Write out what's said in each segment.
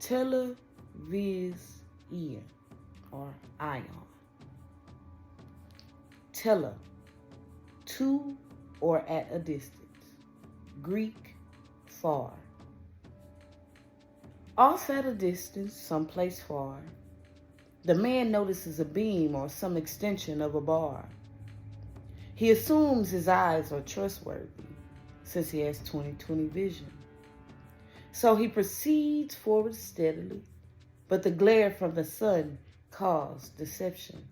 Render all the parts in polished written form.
tele-vis-ion or ion. Tele, to or at a distance. Greek, far. Off at a distance, someplace far, the man notices a beam or some extension of a bar. He assumes his eyes are trustworthy since he has 20/20 vision. So he proceeds forward steadily, but the glare from the sun caused deception.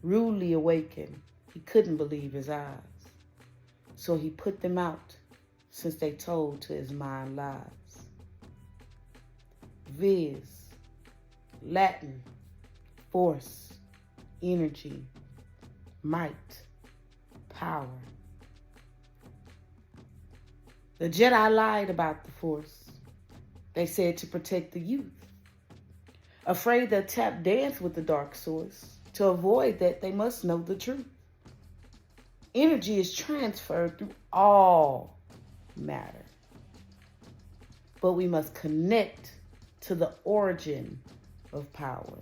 Rudely awakened, he couldn't believe his eyes. So he put them out, since they told to his mind lies. Vis, Latin, force, energy, might, power. The Jedi lied about the force. They said to protect the youth. Afraid they'll tap dance with the dark source. To avoid that, they must know the truth. Energy is transferred through all matter. But we must connect to the origin of power.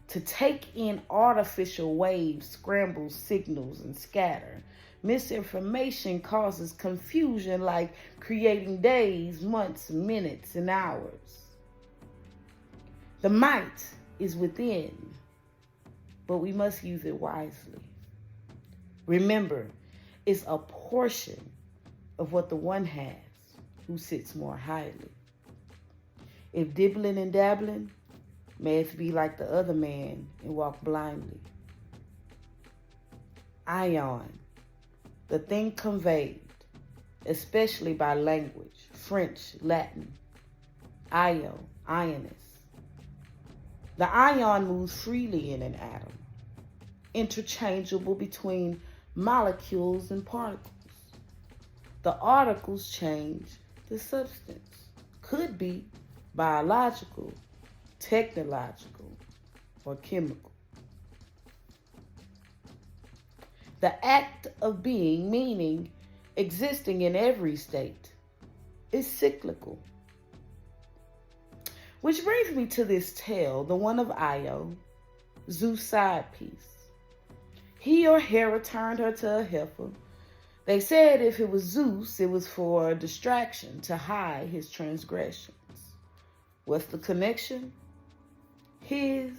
To take in artificial waves, scramble signals, and scatter. Misinformation causes confusion, like creating days, months, minutes, and hours. The might is within, but we must use it wisely. Remember, it's a portion of what the one has who sits more highly. If dibbling and dabbling, may it be like the other man and walk blindly. Ion, the thing conveyed, especially by language, French, Latin. Io, ionist. The ion moves freely in an atom, interchangeable between molecules and particles. The articles change the substance. Could be biological, technological, or chemical. The act of being, meaning existing in every state, is cyclical. Which brings me to this tale, the one of Io, Zeus' side piece. He or Hera turned her to a heifer. They said if it was Zeus, it was for a distraction to hide his transgressions. What's the connection? His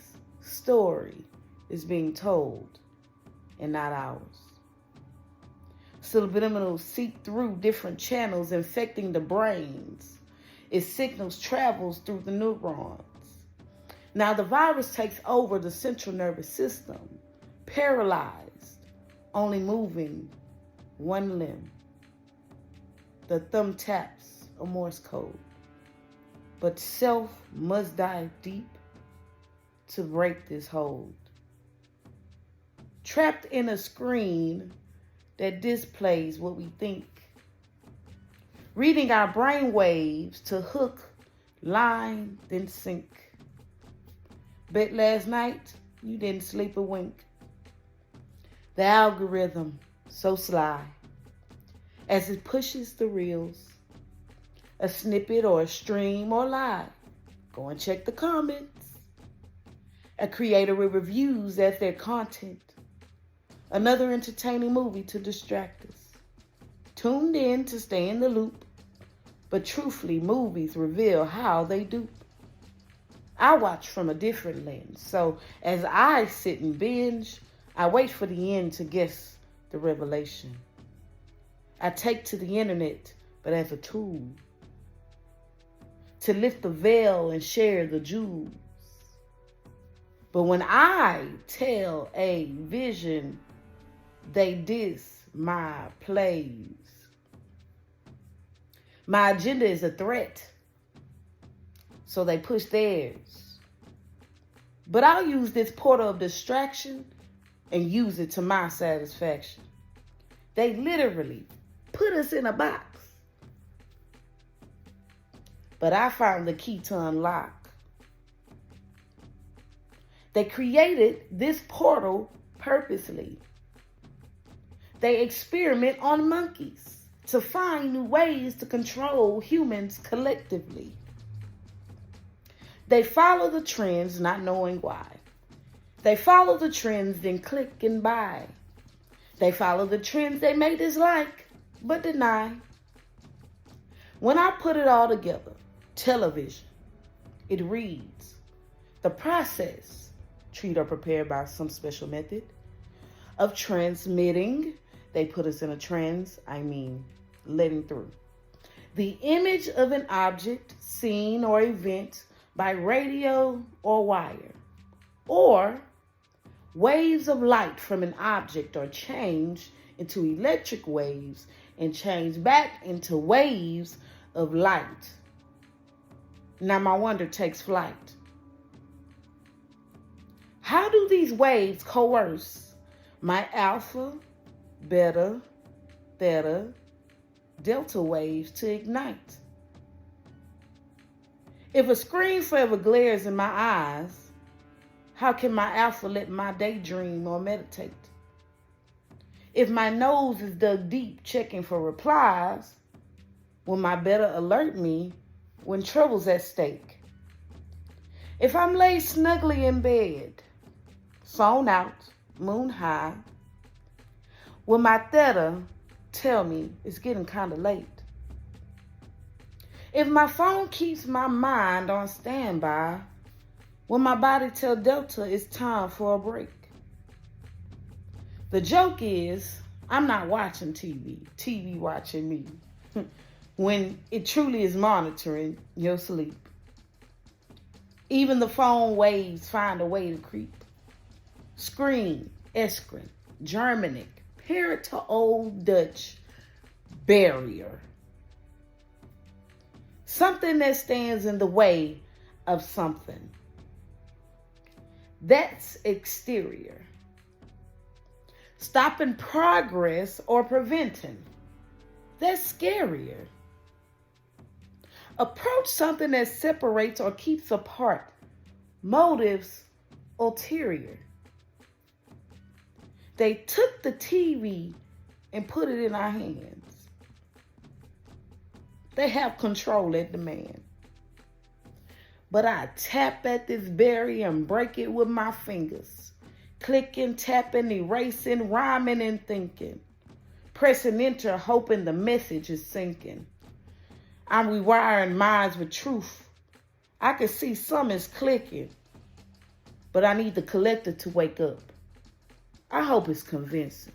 story is being told and not ours. Subliminals seep through different channels, infecting the brains. Its signals travels through the neurons. Now the virus takes over the central nervous system, paralyzed, only moving one limb. The thumb taps a Morse code, but self must dive deep to break this hold. Trapped in a screen that displays what we think. Reading our brain waves to hook, line, then sink. Bet last night you didn't sleep a wink. The algorithm, so sly, as it pushes the reels. A snippet or a stream or lie. Go and check the comments. A creator with reviews as their content. Another entertaining movie to distract us. Tuned in to stay in the loop, but truthfully, movies reveal how they dupe. I watch from a different lens, so as I sit and binge, I wait for the end to guess the revelation. I take to the internet, but as a tool, to lift the veil and share the jewels. But when I tell a vision, they diss my plays. My agenda is a threat, so they push theirs. But I'll use this portal of distraction and use it to my satisfaction. They literally put us in a box. But I found the key to unlock. They created this portal purposely. They experiment on monkeys to find new ways to control humans collectively. They follow the trends, not knowing why. They follow the trends, then click and buy. They follow the trends they may dislike, but deny. When I put it all together, television, it reads, the process, treat or prepare by some special method, of transmitting, they put us in a letting through. The image of an object, scene, or event by radio or wire, or waves of light from an object are changed into electric waves and changed back into waves of light. Now my wonder takes flight. How do these waves coerce my alpha, beta, theta, delta waves to ignite? If a screen forever glares in my eyes, how can my alpha let my daydream or meditate? If my nose is dug deep checking for replies, will my beta alert me when trouble's at stake? If I'm laid snugly in bed, phone out, moon high, will my theta tell me it's getting kind of late? If my phone keeps my mind on standby, will my body tell Delta it's time for a break? The joke is, I'm not watching TV watching me, when it truly is monitoring your sleep. Even the phone waves find a way to creep. Screen, Escren, Germanic, parent to Old Dutch, barrier. Something that stands in the way of something. That's exterior. Stopping progress or preventing. That's scarier. Approach something that separates or keeps apart. Motives ulterior. They took the TV and put it in our hands. They have control at demand. But I tap at this barrier and break it with my fingers. Clicking, tapping, erasing, rhyming, and thinking. Pressing enter, hoping the message is sinking. I'm rewiring minds with truth. I can see some is clicking, but I need the collector to wake up. I hope it's convincing.